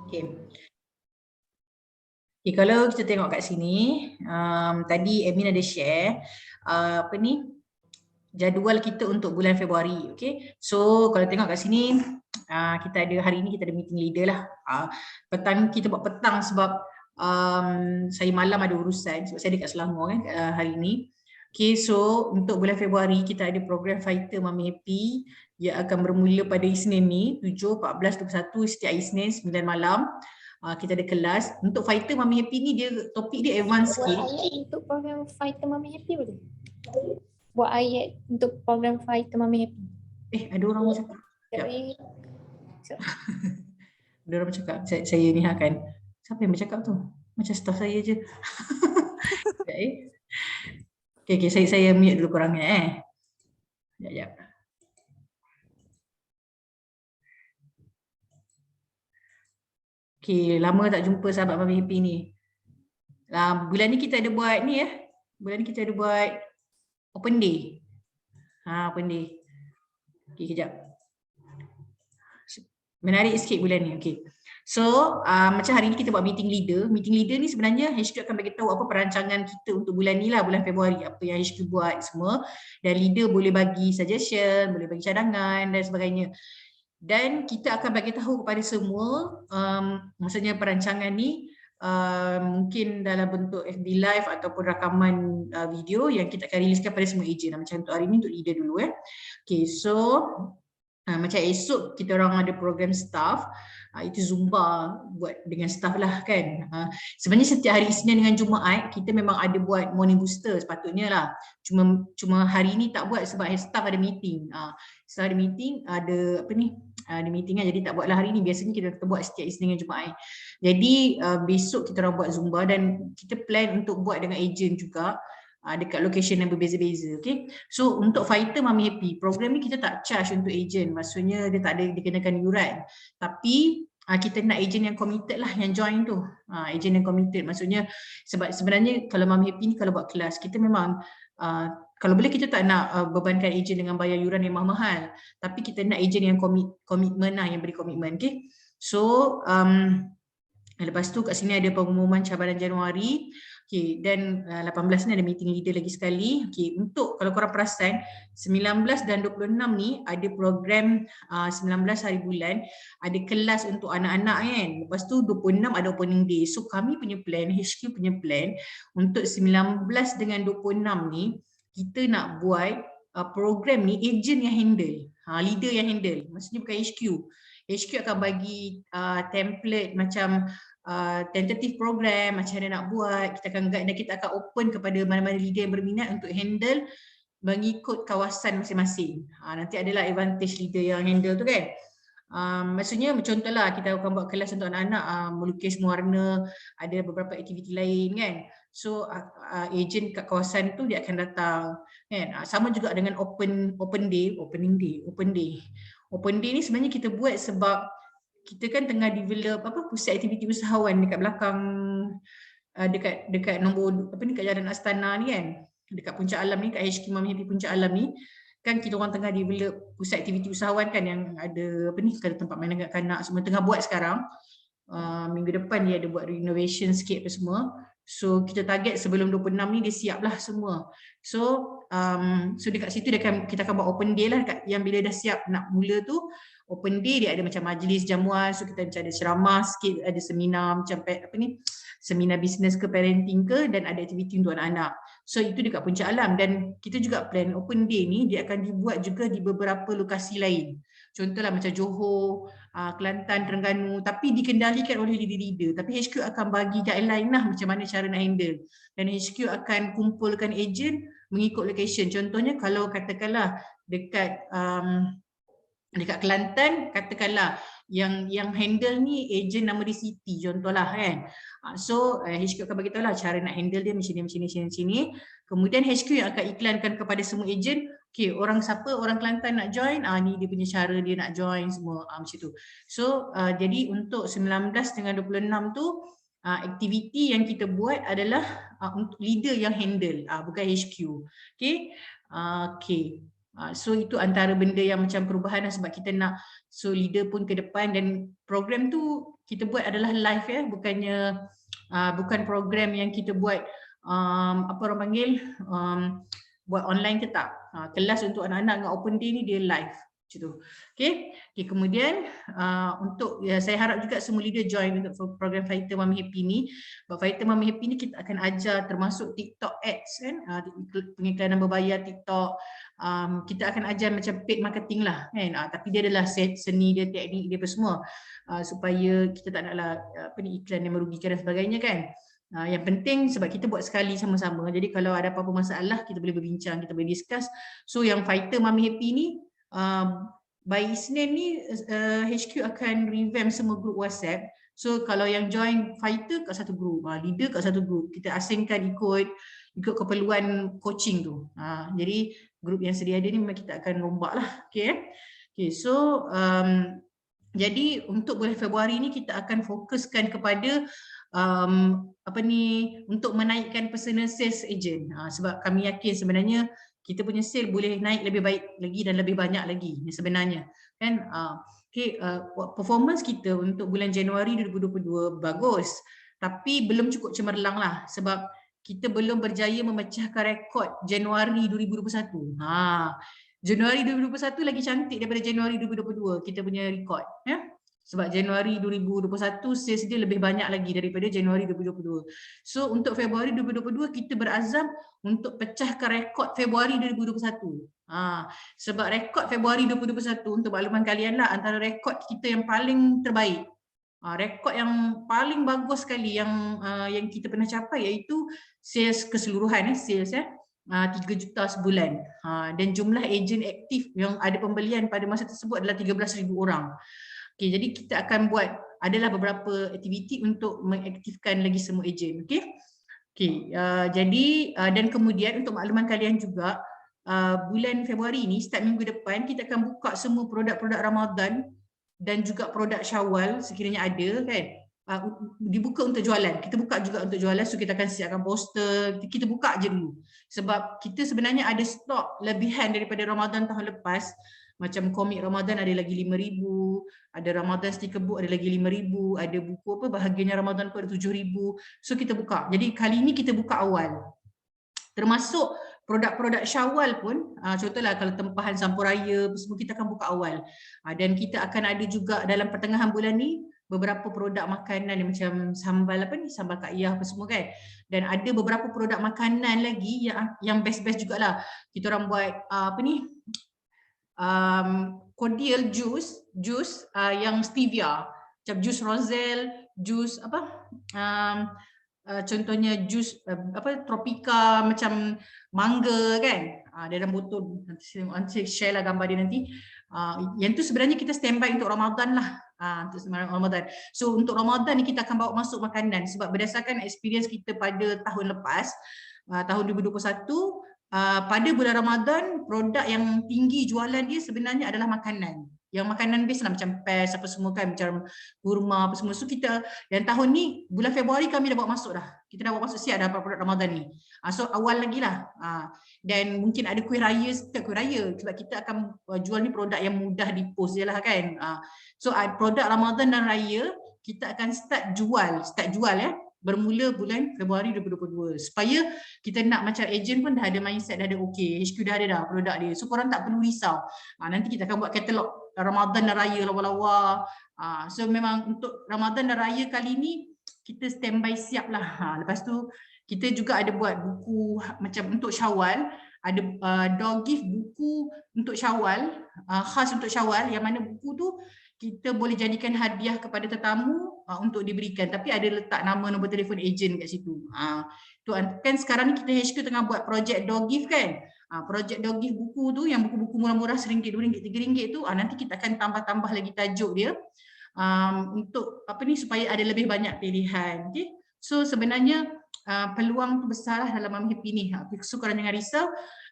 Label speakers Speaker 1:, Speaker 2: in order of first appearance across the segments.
Speaker 1: Okay. Okay, kalau kita tengok kat sini, tadi admin ada share apa ni jadual kita untuk bulan Februari. Okay, so kalau tengok kat sini, kita ada hari ni kita ada meeting leader lah. Petang kita buat petang sebab saya malam ada urusan sebab saya dekat Selangor kan hari ni. Okay, so untuk bulan Februari kita ada program Fighter Mami Happy yang akan bermula pada Isnin ni 7, 14, 21 setiap Isnin 9 malam. Kita ada kelas. Untuk Fighter Mami Happy ni dia topik dia advance sikit.
Speaker 2: Buat ayat untuk program Fighter Mami Happy boleh? Buat ayat untuk program Fighter Mami Happy.
Speaker 1: Ada orang cakap. Ada orang cakap. Saya ni kan. Siapa yang bercakap tu? Macam staff saya je. Okay, saya mute dulu korangnya Sekejap. Okay, lama tak jumpa sahabat Mami Happy ni. Bulan ni kita ada buat ni Bulan ni kita ada buat open day. Open day. Okay, kejap. Menarik sikit bulan ni. Okay. So, macam hari ni kita buat meeting leader. Meeting leader ni sebenarnya HQ akan bagi tahu apa perancangan kita untuk bulan ni lah, bulan Februari. Apa yang HQ buat semua. Dan leader boleh bagi suggestion, boleh bagi cadangan dan sebagainya. Dan kita akan bagi tahu kepada semua, maksudnya perancangan ni mungkin dalam bentuk FB Live ataupun rakaman video yang kita akan riliskan pada semua ejen. Macam untuk hari ni untuk leader dulu Okay, so macam esok kita orang ada program staff, itu Zumba buat dengan staff lah kan. Sebenarnya setiap hari Isnin dengan Jumaat kita memang ada buat morning booster sepatutnya lah. Cuma hari ni tak buat sebab staff ada meeting. Staff ada meeting, ada apa ni? Ada meeting kan, jadi tak buatlah hari ni. Biasanya kita buat setiap Isnin dengan Jumaat. Jadi besok kita orang buat Zumba dan kita plan untuk buat dengan ejen juga. Dekat location yang berbeza-beza. Okay? So untuk Fighter Mami Happy, program ni kita tak charge untuk ejen. Maksudnya dia tak ada dikenakan yuran. Tapi kita nak ejen yang committed lah, yang join tu. Ejen yang committed. Maksudnya sebab sebenarnya kalau Mami Happy ni kalau buat kelas, kita memang kalau boleh kita tak nak bebankan ejen dengan bayar yuran yang mahal-mahal. Tapi kita nak ejen yang komitmen lah, yang beri komitmen. Okay? So lepas tu kat sini ada pengumuman cabaran Januari. Okay, dan 18 ni ada meeting leader lagi sekali. Okay, untuk kalau korang perasan 19 dan 26 ni ada program 19 hari bulan ada kelas untuk anak-anak kan. Lepas tu 26 ada opening day. So kami punya plan, HQ punya plan untuk 19 dengan 26 ni kita nak buat program ni ejen yang handle, leader yang handle. Maksudnya bukan HQ. HQ akan bagi template macam tentative program, macam mana nak buat, kita akan guide dan kita akan open kepada mana-mana leader yang berminat untuk handle mengikut kawasan masing-masing. Nanti adalah advantage leader yang handle tu kan. Maksudnya contohlah kita akan buat kelas untuk anak-anak melukis warna, ada beberapa aktiviti lain kan. So ejen kat kawasan tu dia akan datang kan. Sama juga dengan open day. Open day ni sebenarnya kita buat sebab kita kan tengah develop pusat aktiviti usahawan dekat belakang dekat nombor dekat Jalan Astana ni kan, dekat Puncak Alam ni, kat HQ Mami Happy Puncak Alam ni kan, kita orang tengah develop pusat aktiviti usahawan kan, yang ada ada tempat main kanak-kanak semua tengah buat sekarang. Minggu depan dia ada buat renovation sikit apa semua. So kita target sebelum 26 ni dia siap lah semua. So dekat situ kita akan buat open day lah, yang bila dah siap nak mula tu open day dia ada macam majlis jamuan. So kita macam ada ceramah sikit, ada seminar macam seminar bisnes ke parenting ke, dan ada aktiviti untuk anak-anak. So itu dekat Puncak Alam, dan kita juga plan open day ni dia akan dibuat juga di beberapa lokasi lain. Contohlah macam Johor, Kelantan, Terengganu, tapi dikendalikan oleh leader-leader. Tapi HQ akan bagi guideline lah macam mana cara nak handle. Dan HQ akan kumpulkan ejen mengikut location. Contohnya kalau katakanlah dekat Kelantan, katakanlah yang handle ni ejen nama dia Siti contohlah kan. So HQ akan bagi tahu lah cara nak handle dia macam ni. Kemudian HQ yang akan iklankan kepada semua ejen, okay, orang Kelantan nak join, ni dia punya cara dia nak join semua, macam tu. So jadi untuk 19 dengan 26 tu aktiviti yang kita buat adalah untuk leader yang handle, bukan HQ. Okay. So itu antara benda yang macam perubahan lah, sebab kita nak so leader pun ke depan, dan program tu kita buat adalah live ya, bukan program yang kita buat apa orang panggil buat online ke tak. Kelas untuk anak-anak dengan open day ni dia live macam tu. Okay, kemudian untuk saya harap juga semua leader join untuk program Fighter Mami Happy ni. Fighter Mami Happy ni kita akan ajar termasuk TikTok ads kan, pengiklanan berbayar TikTok. Kita akan ajar macam paid marketing lah kan, tapi dia adalah seni dia, teknik dia apa semua, supaya kita tak naklah iklan yang merugikan dan sebagainya kan. Yang penting sebab kita buat sekali sama-sama, jadi kalau ada apa-apa masalah kita boleh berbincang, kita boleh discuss. So yang Fighter Mami Happy ni by Isnin ni HQ akan revamp semua grup WhatsApp. So kalau yang join Fighter kat satu grup, leader kat satu grup, kita asingkan ikut keperluan coaching tu. Jadi grup yang sedia ada ni memang kita akan rombak lah. Okay, so jadi untuk bulan Februari ni kita akan fokuskan kepada untuk menaikkan personal sales agent, sebab kami yakin sebenarnya kita punya sale boleh naik lebih baik lagi dan lebih banyak lagi sebenarnya kan. Performance kita untuk bulan Januari 2022 bagus, tapi belum cukup cemerlang lah sebab kita belum berjaya memecahkan rekod Januari 2021. Januari 2021 lagi cantik daripada Januari 2022 kita punya rekod ya. Sebab Januari 2021 sales dia lebih banyak lagi daripada Januari 2022. So untuk Februari 2022 kita berazam untuk pecahkan rekod Februari 2021. Sebab rekod Februari 2021 untuk makluman kalian lah antara rekod kita yang paling terbaik. Rekod yang paling bagus sekali yang kita pernah capai iaitu sales keseluruhan sales 3 juta sebulan. Dan jumlah ejen aktif yang ada pembelian pada masa tersebut adalah 13,000 orang. Okay, jadi kita akan buat adalah beberapa aktiviti untuk mengaktifkan lagi semua ejen. Jadi dan kemudian untuk makluman kalian juga, bulan Februari ni start minggu depan kita akan buka semua produk-produk Ramadan dan juga produk Syawal sekiranya ada kan, dibuka untuk jualan. Kita buka juga untuk jualan, so kita akan siapkan poster, kita buka je dulu sebab kita sebenarnya ada stok lebihan daripada Ramadan tahun lepas. Macam komik Ramadan ada lagi 5,000, ada Ramadan stiker book ada lagi 5,000, ada buku bahagiannya Ramadan tu ada 7,000. So kita buka. Jadi kali ini kita buka awal. Termasuk produk-produk Syawal pun, contohlah kalau tempahan Sampuraya semua kita akan buka awal. Dan kita akan ada juga dalam pertengahan bulan ni beberapa produk makanan macam sambal sambal Kak Iyah apa semua kan. Dan ada beberapa produk makanan lagi yang best-best jugalah. Kita orang buat cordial juice yang stevia, macam jus roselle, jus contohnya jus tropika macam mangga kan, dalam botol. Nanti share lah gambar dia nanti. Yang tu sebenarnya kita standby untuk Ramadan lah, untuk Ramadan. So untuk Ramadan ni kita akan bawa masuk makanan sebab berdasarkan experience kita pada tahun lepas, tahun 2021, pada bulan Ramadan produk yang tinggi jualan dia sebenarnya adalah makanan. Yang makanan base lah macam pes apa semua kan, macam kurma apa semua. So kita, dan tahun ni bulan Februari kami dah bawa masuk dah. Kita dah bawa masuk siap dah produk Ramadan ni. So awal lagi lah. Dan mungkin ada kuih raya, setiap kuih raya sebab kita akan jual ni produk yang mudah dipost je lah kan. So produk Ramadan dan raya kita akan start jual ya, bermula bulan Februari 2022 supaya kita nak macam ejen pun dah ada mindset, dah ada okey, HQ dah ada dah produk dia, so korang tak perlu risau. Nanti kita akan buat katalog Ramadan dan Raya lawa-lawa. So memang untuk Ramadan dan Raya kali ni kita standby siap lah. Lepas tu kita juga ada buat buku macam untuk Syawal, ada door gift buku untuk Syawal, khas untuk Syawal, yang mana buku tu kita boleh jadikan hadiah kepada tetamu untuk diberikan, tapi ada letak nama, nombor telefon ejen kat situ. Tu kan sekarang ni kita HQ tengah buat projek door gift kan. Projek door gift buku tu yang buku-buku murah-murah RM1, RM2, RM3 tu, nanti kita akan tambah-tambah lagi tajuk dia untuk supaya ada lebih banyak pilihan. Okay? So sebenarnya peluang tu besar lah dalam Mami Happy ni. So korang jangan risau,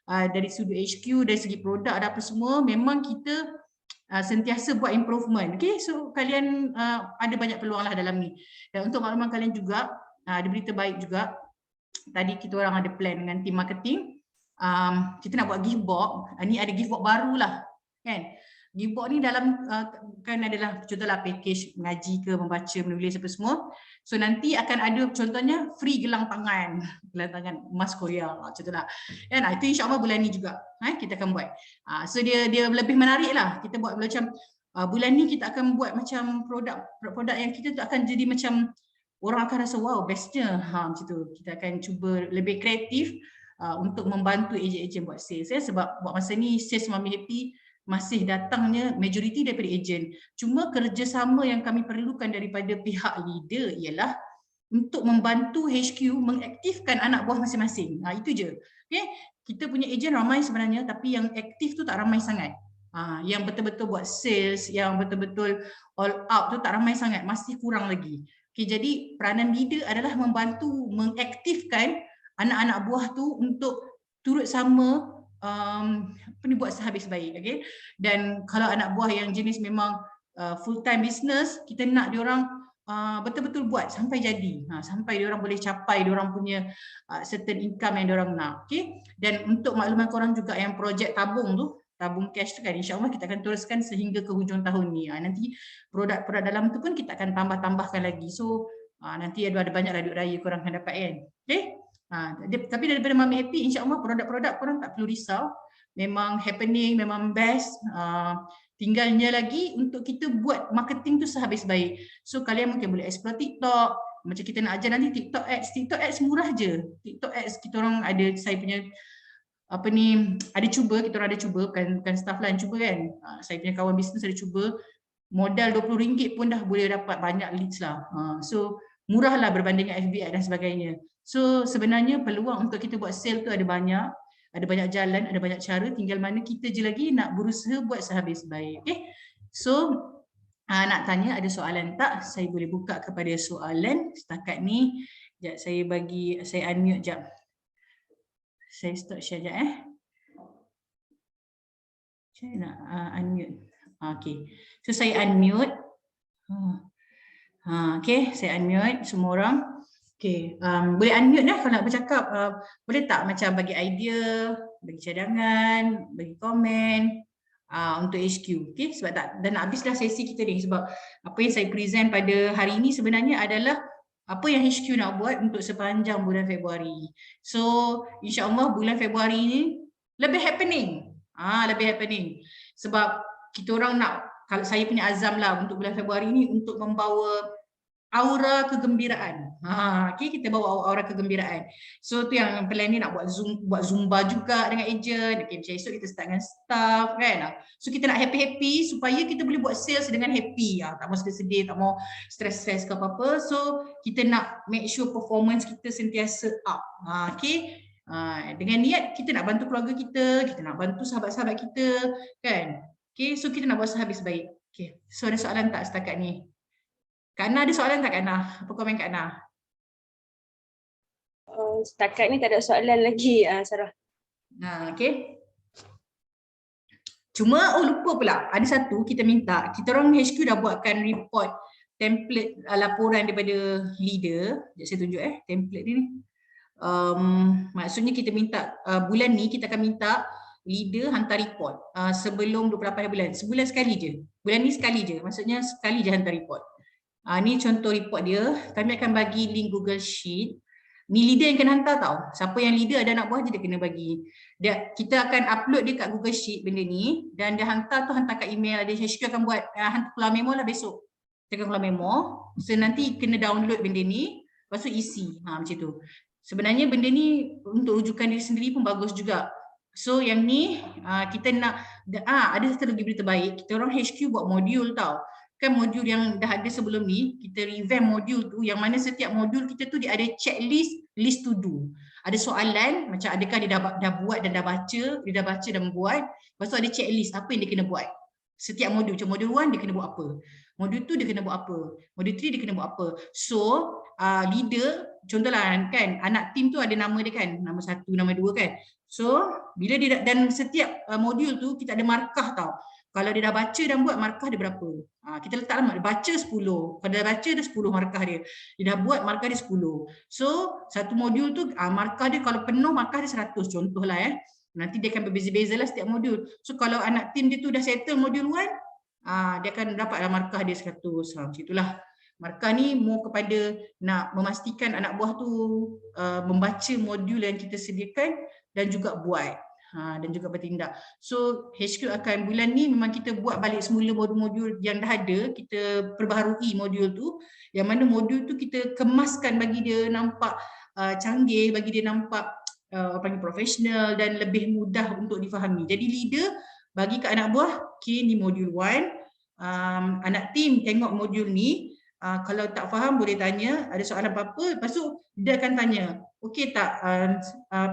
Speaker 1: dari sudut HQ, dari segi produk dan apa semua, memang kita sentiasa buat improvement. Okay, so kalian ada banyak peluang lah dalam ni. Dan untuk makluman kalian juga, ada berita baik juga. Tadi kita orang ada plan dengan tim marketing, kita nak buat gift box. Ni ada gift box baru lah kan. Gboard ni dalam kan adalah contohlah package mengaji ke, membaca, menulis apa semua. So nanti akan ada contohnya free gelang tangan emas Korea contohlah. Kan itu insya-Allah bulan ni juga kita akan buat. So dia lebih menarik lah. Kita buat macam bulan ni kita akan buat macam produk yang kita tu akan jadi macam orang akan rasa wow bestnya. Macam tu. Kita akan cuba lebih kreatif untuk membantu ejen-ejen buat sales sebab buat masa ni sales Mami Happy masih datangnya majoriti daripada ejen. Cuma kerjasama yang kami perlukan daripada pihak leader ialah untuk membantu HQ mengaktifkan anak buah masing-masing. Itu je. Okay? Kita punya ejen ramai sebenarnya tapi yang aktif tu tak ramai sangat. Yang betul-betul buat sales, yang betul-betul all out tu tak ramai sangat, masih kurang lagi. Okay, jadi peranan leader adalah membantu mengaktifkan anak-anak buah tu untuk turut sama buat sehabis baik, okay? Dan kalau anak buah yang jenis memang full time business, kita nak diorang betul-betul buat sampai jadi, sampai diorang boleh capai diorang punya certain income yang diorang nak, okay? Dan untuk makluman korang juga yang projek tabung tu, tabung cash tu kan, insyaAllah kita akan teruskan sehingga ke hujung tahun ni. Nanti produk-produk dalam tu pun kita akan tambah-tambahkan lagi. So nanti ada banyak lah duit raya korang akan dapat kan, okay? Tapi daripada Mami Happy, insyaAllah produk-produk korang tak perlu risau. Memang happening, memang best. Tinggalnya lagi untuk kita buat marketing tu sehabis baik. So kalian mungkin boleh explore TikTok. Macam kita nak ajar nanti TikTok ads. TikTok ads murah je. TikTok ads kita orang ada, saya punya ada cuba, kita orang ada cuba, bukan staff lah yang cuba kan. Saya punya kawan bisnes ada cuba. Modal RM20 pun dah boleh dapat banyak leads lah. So murah lah berbanding dengan FB dan sebagainya. So sebenarnya peluang untuk kita buat sale tu ada banyak jalan, ada banyak cara, tinggal mana kita je lagi nak berusaha buat sehabis baik. Okay? So nak tanya ada soalan tak? Saya boleh buka kepada soalan setakat ni. Sekejap, saya unmute sekejap. Saya stop share sekejap Saya nak unmute. Okay. So saya unmute. Okay, saya unmute semua orang. Okay, boleh unmute dah kalau nak bercakap. Boleh tak macam bagi idea, bagi cadangan, bagi komen untuk HQ. Okay, sebab dah nak habis dah sesi kita ni. Sebab apa yang saya present pada hari ini sebenarnya adalah apa yang HQ nak buat untuk sepanjang bulan Februari. So, insyaAllah bulan Februari ni lebih happening. Lebih happening. Sebab kita orang nak, kalau saya punya azam lah untuk bulan Februari ni untuk membawa aura kegembiraan. Okay, kita bawa aura kegembiraan. So tu yang plan ni nak buat Zumba juga dengan ejen. Okay, macam esok kita start dengan staff kan. So kita nak happy-happy supaya kita boleh buat sales dengan happy. Tak mau sedih-sedih, tak mau stress-stress ke apa-apa. So kita nak make sure performance kita sentiasa up. Okay. Dengan niat kita nak bantu keluarga kita nak bantu sahabat-sahabat kita kan. Okay, so kita nak buat sehabis baik. Okay, so ada soalan tak setakat ni? Kak Ana ada soalan tak Kak Ana? Apa komen Kak Ana?
Speaker 2: Setakat ni tak ada soalan lagi Sarah.
Speaker 1: Okay. Cuma lupa pula ada satu kita minta, kita orang HQ dah buatkan report template laporan daripada leader. Saya tunjuk template ni. Maksudnya kita minta bulan ni kita akan minta leader hantar report sebelum 28 bulan. Sebulan sekali je. Bulan ni sekali je. Maksudnya sekali je hantar report. Ni contoh report dia. Kami akan bagi link Google Sheet. Ni leader yang kena hantar tau. Siapa yang leader ada anak buah je dia kena bagi. Kita akan upload dia kat Google Sheet benda ni. Dan dia hantar kat email. Dia HQ akan buat keluar memo lah besok. Dia akan keluar memo. So nanti kena download benda ni. Lepas tu isi. Macam tu. Sebenarnya benda ni untuk rujukan diri sendiri pun bagus juga. So yang ni kita nak ada satu lagi berita baik. Kita orang HQ buat modul tau. Kan modul yang dah ada sebelum ni, kita revamp modul tu yang mana setiap modul kita tu dia ada checklist, list to do. Ada soalan macam adakah dia dah buat dan dah baca, dia dah baca dan buat. Lepas tu ada checklist apa yang dia kena buat. Setiap modul, macam modul 1 dia kena buat apa. Modul 2 dia kena buat apa. Modul 3 dia kena buat apa. So, leader, contohlah kan, anak tim tu ada nama dia kan, nama 1, nama 2 kan. So, bila dia dan setiap modul tu kita ada markah tau. Kalau dia dah baca dan buat, markah dia berapa. Kita letaklah baca 10. Kalau dah baca dia 10 markah dia. Dia dah buat markah dia 10. So, satu modul tu markah dia kalau penuh markah dia 100 contohlah Nanti dia akan berbeza-beza lah setiap modul. So kalau anak tim dia tu dah settle modul 1, dia akan dapatlah markah dia 100. Macam itulah. Markah ni more kepada nak memastikan anak buah tu membaca modul yang kita sediakan dan juga buat. Dan juga bertindak. So HQ akan bulan ni memang kita buat balik semula modul-modul yang dah ada, kita perbaharui modul tu, yang mana modul tu kita kemaskan bagi dia nampak canggih, bagi dia nampak panggil profesional dan lebih mudah untuk difahami. Jadi leader bagi ke anak buah, okay, ni modul 1, anak tim tengok modul ni, kalau tak faham boleh tanya, ada soalan apa-apa, lepas tu dia akan tanya, okey tak,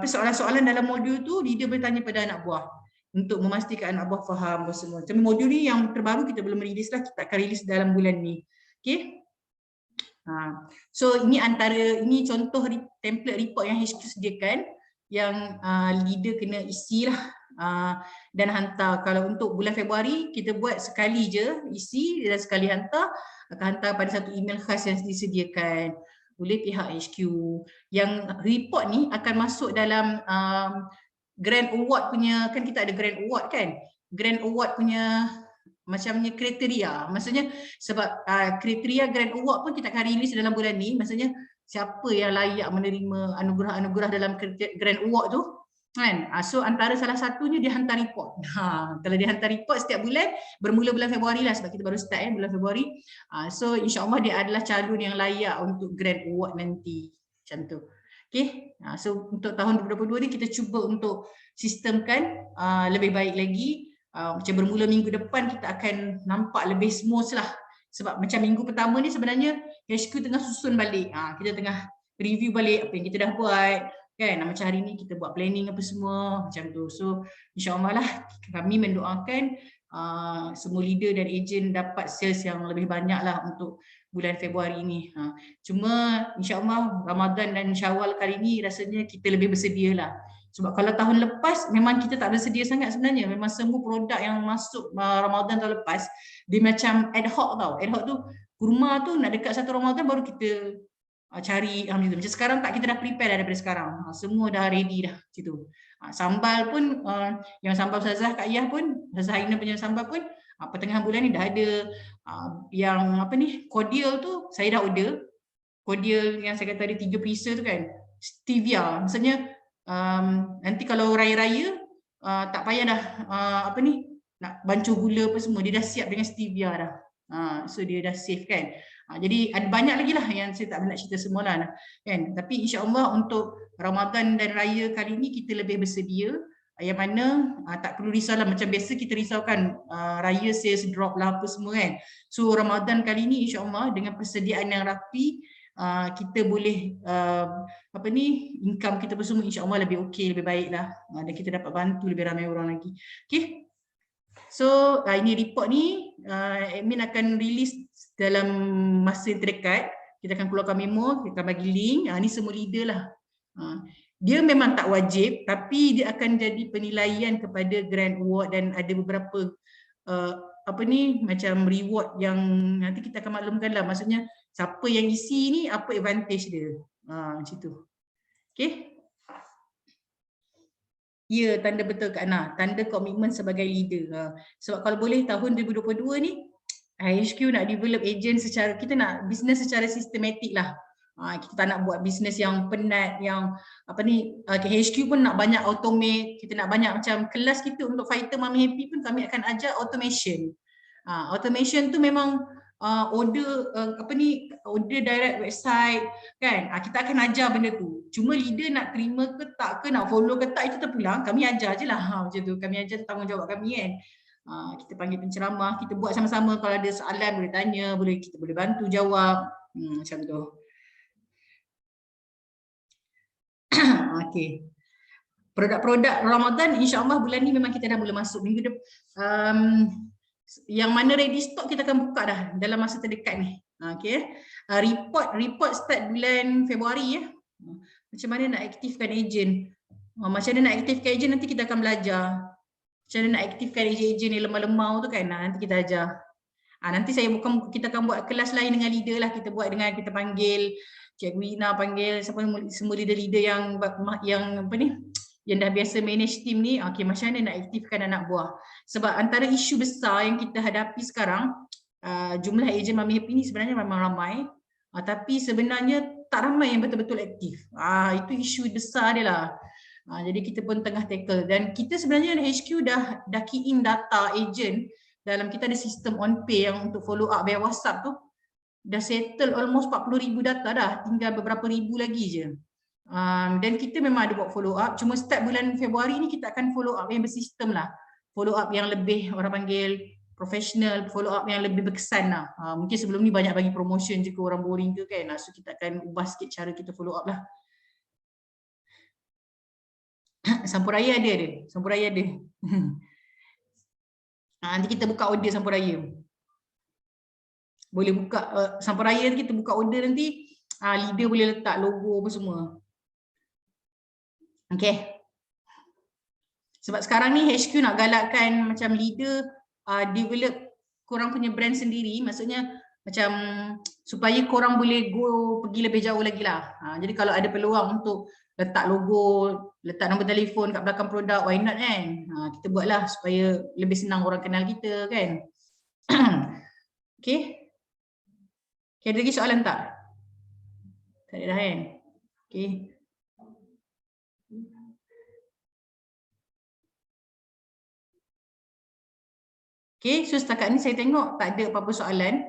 Speaker 1: soalan-soalan dalam modul tu leader boleh tanya pada anak buah untuk memastikan anak buah faham semua. Tapi modul ni yang terbaru kita belum rilis lah, kita akan rilis dalam bulan ni. Okey. So ini contoh template report yang HQ sediakan yang leader kena isi lah dan hantar. Kalau untuk bulan Februari kita buat sekali je isi dan sekali hantar, akan hantar pada satu email khas yang disediakan oleh pihak HQ. Yang report ni akan masuk dalam Grand Award punya, kan kita ada Grand Award kan? Grand Award punya macamnya kriteria. Maksudnya sebab kriteria Grand Award pun kita akan rilis dalam bulan ni. Maksudnya siapa yang layak menerima anugerah-anugerah dalam Grand Award tu kan. So antara salah satunya dia hantar report. Kalau dia hantar report setiap bulan, bermula bulan Februari lah sebab kita baru start bulan Februari. So insya-Allah dia adalah calon yang layak untuk Grand Award nanti. Macam tu. Okay. So untuk tahun 2022 ni kita cuba untuk sistemkan lebih baik lagi. Macam bermula minggu depan kita akan nampak lebih smooth lah. Sebab macam minggu pertama ni sebenarnya HQ tengah susun balik. Kita tengah review balik apa yang kita dah buat. Kan? Macam hari ni kita buat planning apa semua. Macam tu. So insyaAllah lah kami mendoakan semua leader dan ejen dapat sales yang lebih banyak lah untuk bulan Februari ini. Cuma insyaAllah Ramadan dan Syawal kali ni rasanya kita lebih bersedia lah. Sebab kalau tahun lepas memang kita tak bersedia sangat sebenarnya. Memang semua produk yang masuk Ramadan tahun lepas dia macam ad hoc tau. Ad hoc tu kurma tu nak dekat satu Ramadan baru kita cari. Macam sekarang tak, kita dah prepare dah daripada sekarang. Semua dah ready dah situ. Sambal pun yang sambal Ustazah Kak Iyah pun, Ustazah Aina punya sambal pun pertengahan bulan ni dah ada. Yang apa ni, cordial tu saya dah order. Cordial yang saya kata ada 3 pieces tu kan. Stevia. Maksudnya nanti kalau raya-raya tak payah dah apa ni nak bancuh gula apa semua, dia dah siap dengan stevia dah. So dia dah safe kan. Jadi ada banyak lagi lah yang saya tak nak cerita semua lah kan. Tapi insya-Allah untuk Ramadan dan raya kali ni kita lebih bersedia, yang mana tak perlu risau lah macam biasa kita risaukan raya sales drop lah apa semua kan. So Ramadan kali ni insya-Allah dengan persediaan yang rapi, kita boleh apa ni, income kita semua insya-Allah lebih okey, lebih baik lah, dan kita dapat bantu lebih ramai orang lagi. Okay. So ini report ni admin akan release dalam masa terdekat. Kita akan keluarkan memo, kita akan bagi link. Ni semua leader lah. Dia memang tak wajib tapi dia akan jadi penilaian kepada Grand Award dan ada beberapa apa ni macam reward yang nanti kita akan maklumkan lah. Maksudnya siapa yang isi ni apa advantage dia. Macam tu. Okay. Ya, tanda betul Kak Ana, tanda komitmen sebagai leader. Sebab kalau boleh tahun 2022 ni HQ nak develop agent secara, kita nak bisnes secara sistematik lah. Kita tak nak buat bisnes yang penat, yang apa ni, HQ pun nak banyak automate, kita nak banyak macam kelas kita untuk fighter Mami Happy pun kami akan ajar automation. Automation tu memang order apa ni, order direct website kan, kita akan ajar benda tu. Cuma leader nak terima ke tak ke, nak follow ke tak, itu terpulang, kami ajar je lah. Macam tu, kami ajar tanggungjawab kami kan. Kita panggil penceramah, kita buat sama-sama, kalau ada soalan boleh tanya, kita boleh bantu jawab. Macam tu. Okey. Produk-produk Ramadan insya-Allah bulan ni memang kita dah mula masuk. Minggu depan yang mana ready stock kita akan buka dah dalam masa terdekat ni. Okey. Report start bulan Februari ya. Macam mana nak aktifkan ejen. Macam mana nak aktifkan ejen nanti kita akan belajar. Macam mana nak aktifkan ejen-ejen ni lemah-lemah tu kan, nanti kita ajar. Nanti kita akan buat kelas lain dengan leader lah. Kita buat dengan, kita panggil Cikgu Ina, panggil siapa, semua leader-leader yang apa ni, yang dah biasa manage team ni, okay, macam mana nak aktifkan anak buah. Sebab antara isu besar yang kita hadapi sekarang, jumlah ejen Mami Happy ni sebenarnya memang ramai, tapi sebenarnya tak ramai yang betul-betul aktif. Itu isu besar dia lah. Jadi kita pun tengah tackle, dan kita sebenarnya HQ dah key in data ejen dalam, kita ada sistem on pay yang untuk follow up via WhatsApp tu, dah settle almost 40,000 data dah, tinggal beberapa ribu lagi je. Dan kita memang ada buat follow up, cuma start bulan Februari ni kita akan follow up yang bersistem lah, follow up yang lebih orang panggil profesional, follow up yang lebih berkesan lah. Mungkin sebelum ni banyak bagi promotion je ke orang boring ke kan, so kita akan ubah sikit cara kita follow up lah. Sampuraya ada. Sampuraya ada. Nanti kita buka order Sampuraya. Boleh buka Sampuraya, kita buka order nanti, leader boleh letak logo apa semua. Okay. Sebab sekarang ni HQ nak galakkan macam leader develop korang punya brand sendiri, maksudnya macam supaya korang boleh pergi lebih jauh lagi lah. Jadi kalau ada peluang untuk letak logo, letak nombor telefon kat belakang produk, why not kan? Kita buatlah supaya lebih senang orang kenal kita kan. Okay. Okay, ada lagi soalan tak? Tak ada dah kan? Okay. Okay, so setakat ni saya tengok tak ada apa-apa soalan.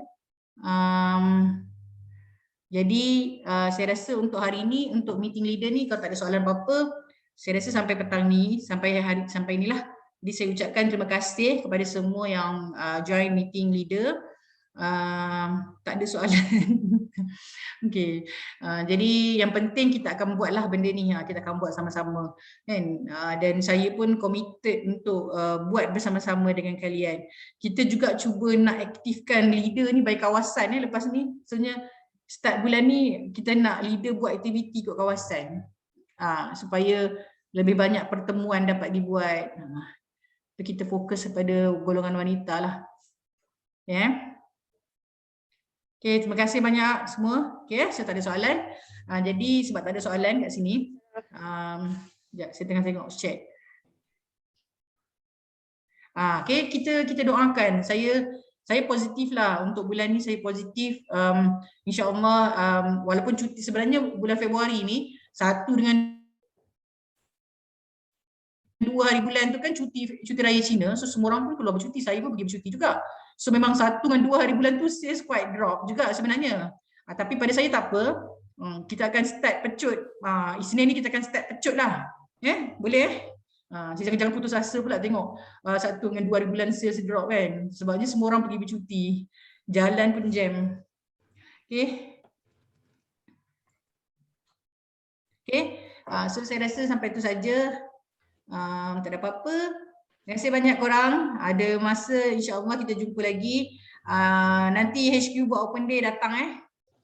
Speaker 1: Jadi saya rasa untuk hari ni, untuk meeting leader ni, kalau tak ada soalan apa-apa, saya rasa sampai petang ni, sampai inilah. Jadi saya ucapkan terima kasih kepada semua yang join meeting leader. Tak ada soalan. Okay. Jadi yang penting kita akan buatlah benda ni, kita akan buat sama-sama kan. Dan saya pun committed untuk buat bersama-sama dengan kalian. Kita juga cuba nak aktifkan leader ni bagi kawasan lepas ni. Sebenarnya start bulan ni kita nak leader buat aktiviti kat kawasan, supaya lebih banyak pertemuan dapat dibuat. Kita fokus kepada golongan wanita lah. Ya. Okay, terima kasih banyak semua. Okay, saya tak ada soalan. Jadi sebab tak ada soalan kat sini, sekejap, saya tengah tengok chat. Okay, kita doakan. Saya positif lah untuk bulan ni, saya positif. InsyaAllah, walaupun cuti sebenarnya bulan Februari ni, 1 dengan 2 hari bulan tu kan cuti raya Cina, so semua orang pun keluar bercuti, saya pun pergi bercuti juga. So memang 1 dengan 2 hari bulan tu sales quite drop juga sebenarnya. Tapi pada saya tak apa, kita akan start pecut. Isnin ni kita akan start pecut lah. Boleh saya jangan putus asa pula tengok 1 dengan 2 hari bulan sales drop kan. Sebabnya semua orang pergi bercuti, jalan pun jam. Okay. So saya rasa sampai tu saja. Tak ada apa-apa. Terima kasih banyak korang. Ada masa insya-Allah kita jumpa lagi. Nanti HQ buat open day, datang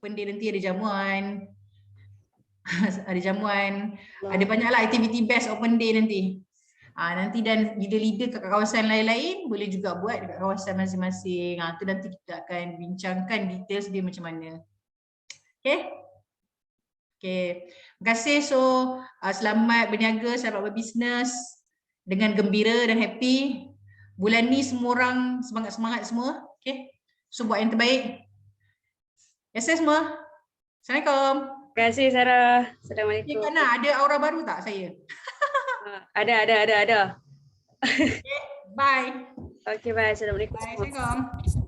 Speaker 1: Open day nanti ada jamuan. Ada jamuan. Ada banyaklah aktiviti best open day nanti. Nanti dan leader-leader kat kawasan lain-lain boleh juga buat dekat kawasan masing-masing. Tu nanti kita akan bincangkan details dia macam mana. Okay? Okay. Terima kasih. So, selamat berniaga, selamat berbisnes dengan gembira dan happy. Bulan ni semua orang semangat-semangat semua. Okay. So buat yang terbaik. Terima kasih semua. Assalamualaikum.
Speaker 3: Terima kasih Sarah. Assalamualaikum.
Speaker 1: Mana ada aura baru tak saya?
Speaker 3: Ada.
Speaker 1: Okay, bye.
Speaker 3: Okay, bye. Assalamualaikum.
Speaker 1: Bye. Assalamualaikum.